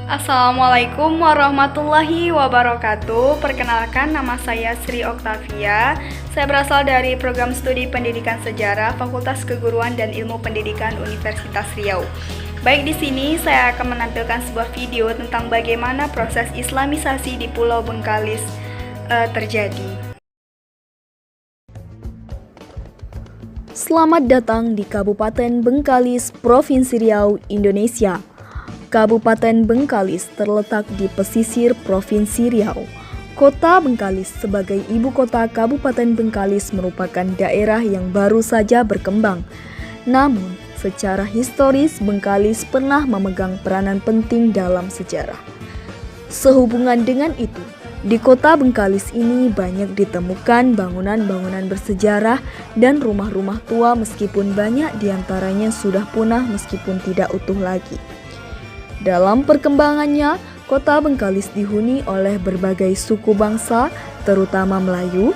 Assalamualaikum warahmatullahi wabarakatuh. Perkenalkan, nama saya Sri Oktavia. Saya berasal dari program studi Pendidikan Sejarah Fakultas Keguruan dan Ilmu Pendidikan Universitas Riau. Baik, di sini saya akan menampilkan sebuah video tentang bagaimana proses Islamisasi di Pulau Bengkalis terjadi. Selamat datang di Kabupaten Bengkalis, Provinsi Riau, Indonesia. Kabupaten Bengkalis terletak di pesisir Provinsi Riau. Kota Bengkalis sebagai ibu kota Kabupaten Bengkalis merupakan daerah yang baru saja berkembang. Namun, secara historis Bengkalis pernah memegang peranan penting dalam sejarah. Sehubungan dengan itu, di kota Bengkalis ini banyak ditemukan bangunan-bangunan bersejarah dan rumah-rumah tua meskipun banyak diantaranya sudah punah meskipun tidak utuh lagi. Dalam perkembangannya, kota Bengkalis dihuni oleh berbagai suku bangsa, terutama Melayu,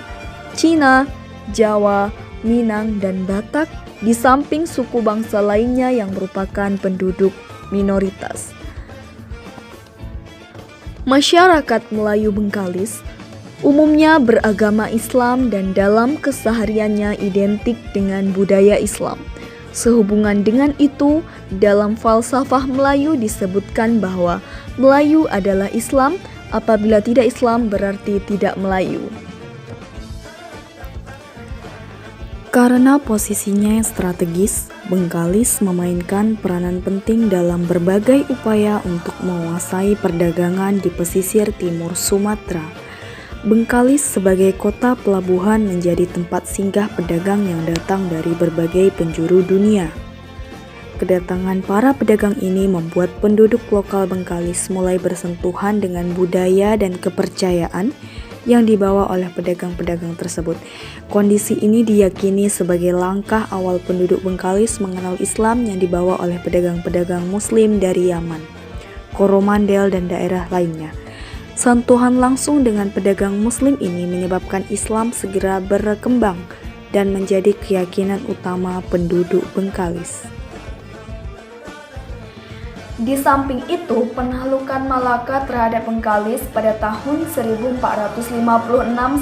Cina, Jawa, Minang, dan Batak, di samping suku bangsa lainnya yang merupakan penduduk minoritas. Masyarakat Melayu Bengkalis umumnya beragama Islam dan dalam kesehariannya identik dengan budaya Islam. Sehubungan dengan itu, dalam falsafah Melayu disebutkan bahwa Melayu adalah Islam, apabila tidak Islam berarti tidak Melayu. Karena posisinya yang strategis, Bengkalis memainkan peranan penting dalam berbagai upaya untuk menguasai perdagangan di pesisir timur Sumatera. Bengkalis sebagai kota pelabuhan menjadi tempat singgah pedagang yang datang dari berbagai penjuru dunia. Kedatangan para pedagang ini membuat penduduk lokal Bengkalis mulai bersentuhan dengan budaya dan kepercayaan yang dibawa oleh pedagang-pedagang tersebut. Kondisi ini diyakini sebagai langkah awal penduduk Bengkalis mengenal Islam yang dibawa oleh pedagang-pedagang Muslim dari Yaman, Coromandel, dan daerah lainnya. Sentuhan langsung dengan pedagang Muslim ini menyebabkan Islam segera berkembang dan menjadi keyakinan utama penduduk Bengkalis. Di samping itu, penaklukan Malaka terhadap Bengkalis pada tahun 1456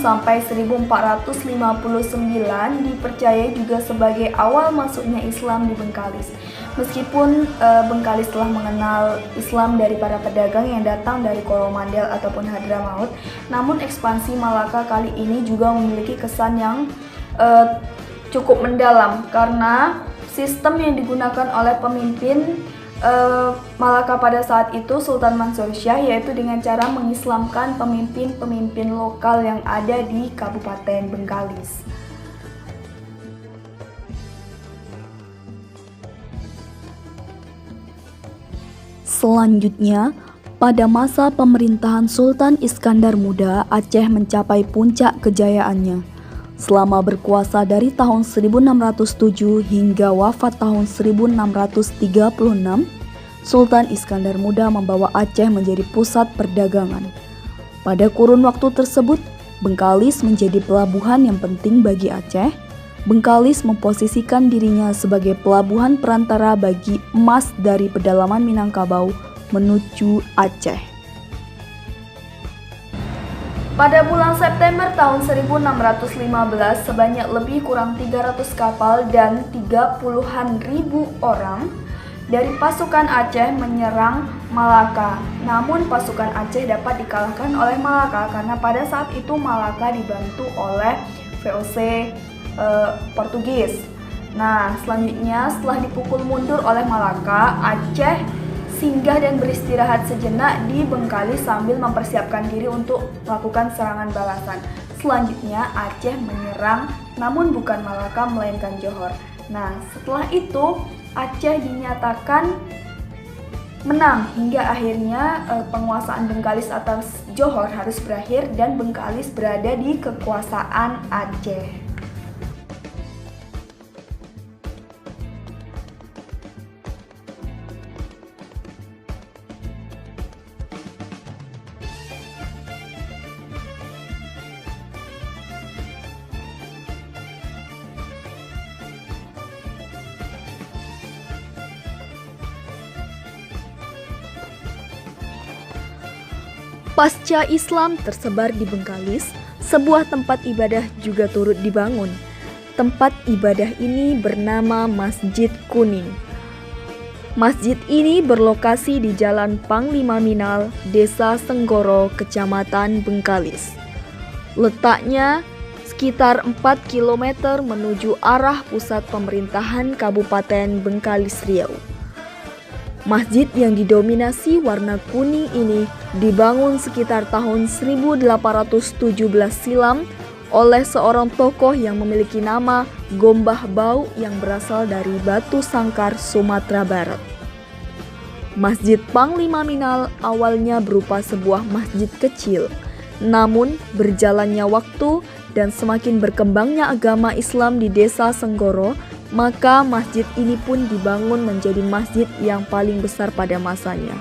sampai 1459 dipercayai juga sebagai awal masuknya Islam di Bengkalis. Meskipun Bengkalis telah mengenal Islam dari para pedagang yang datang dari Coromandel ataupun Hadramaut, namun ekspansi Malaka kali ini juga memiliki kesan yang cukup mendalam karena sistem yang digunakan oleh pemimpin Malaka pada saat itu, Sultan Mansur Shah, yaitu dengan cara mengislamkan pemimpin-pemimpin lokal yang ada di Kabupaten Bengkalis. Selanjutnya, pada masa pemerintahan Sultan Iskandar Muda, Aceh mencapai puncak kejayaannya. Selama berkuasa dari tahun 1607 hingga wafat tahun 1636, Sultan Iskandar Muda membawa Aceh menjadi pusat perdagangan. Pada kurun waktu tersebut, Bengkalis menjadi pelabuhan yang penting bagi Aceh. Bengkalis memposisikan dirinya sebagai pelabuhan perantara bagi emas dari pedalaman Minangkabau menuju Aceh. Pada bulan September tahun 1615, sebanyak lebih kurang 300 kapal dan 30-an ribu orang dari pasukan Aceh menyerang Malaka. Namun pasukan Aceh dapat dikalahkan oleh Malaka karena pada saat itu Malaka dibantu oleh VOC Portugis. Nah, selanjutnya setelah dipukul mundur oleh Malaka, Aceh singgah dan beristirahat sejenak di Bengkalis sambil mempersiapkan diri untuk melakukan serangan balasan. Selanjutnya Aceh menyerang, namun bukan Malaka melainkan Johor. Nah, setelah itu Aceh dinyatakan menang hingga akhirnya penguasaan Bengkalis atas Johor harus berakhir dan Bengkalis berada di kekuasaan Aceh. Pasca Islam tersebar di Bengkalis, sebuah tempat ibadah juga turut dibangun. Tempat ibadah ini bernama Masjid Kuning. Masjid ini berlokasi di Jalan Panglima Minal, Desa Senggoro, Kecamatan Bengkalis. Letaknya sekitar 4 km menuju arah pusat pemerintahan Kabupaten Bengkalis Riau. Masjid yang didominasi warna kuning ini dibangun sekitar tahun 1817 silam oleh seorang tokoh yang memiliki nama Gombah Bau yang berasal dari Batu Sangkar, Sumatera Barat. Masjid Panglima Minal awalnya berupa sebuah masjid kecil, namun berjalannya waktu dan semakin berkembangnya agama Islam di Desa Senggoro, maka masjid ini pun dibangun menjadi masjid yang paling besar pada masanya.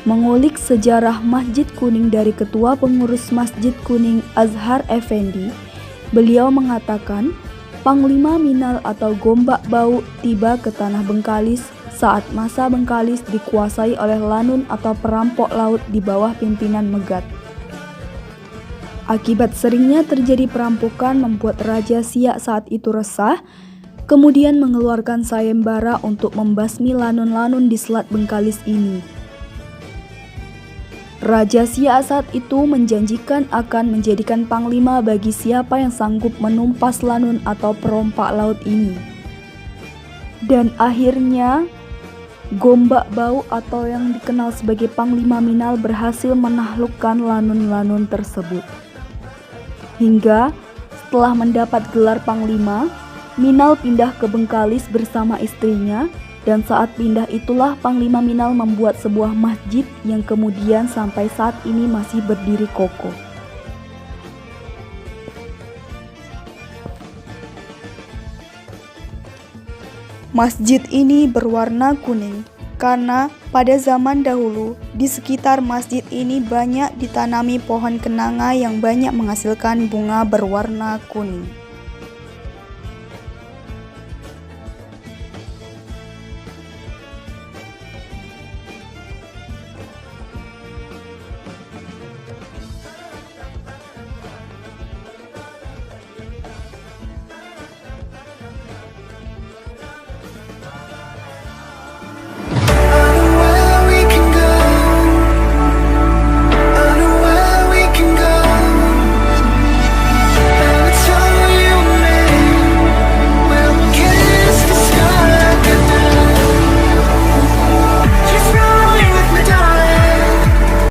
Mengulik sejarah Masjid Kuning dari Ketua Pengurus Masjid Kuning Azhar Effendi, beliau mengatakan Panglima Minal atau Gombak Bau tiba ke tanah Bengkalis saat masa Bengkalis dikuasai oleh Lanun atau perampok laut di bawah pimpinan Megat. Akibat seringnya terjadi perampokan membuat Raja Siak saat itu resah, kemudian mengeluarkan sayembara untuk membasmi lanun-lanun di Selat Bengkalis ini. Raja Siak saat itu menjanjikan akan menjadikan panglima bagi siapa yang sanggup menumpas lanun atau perompak laut ini. Dan akhirnya, Gombak Bau atau yang dikenal sebagai Panglima Minal berhasil menaklukkan lanun-lanun tersebut. Hingga setelah mendapat gelar Panglima, Minal pindah ke Bengkalis bersama istrinya, dan saat pindah itulah Panglima Minal membuat sebuah masjid yang kemudian sampai saat ini masih berdiri kokoh. Masjid ini berwarna kuning karena pada zaman dahulu di sekitar masjid ini banyak ditanami pohon kenanga yang banyak menghasilkan bunga berwarna kuning.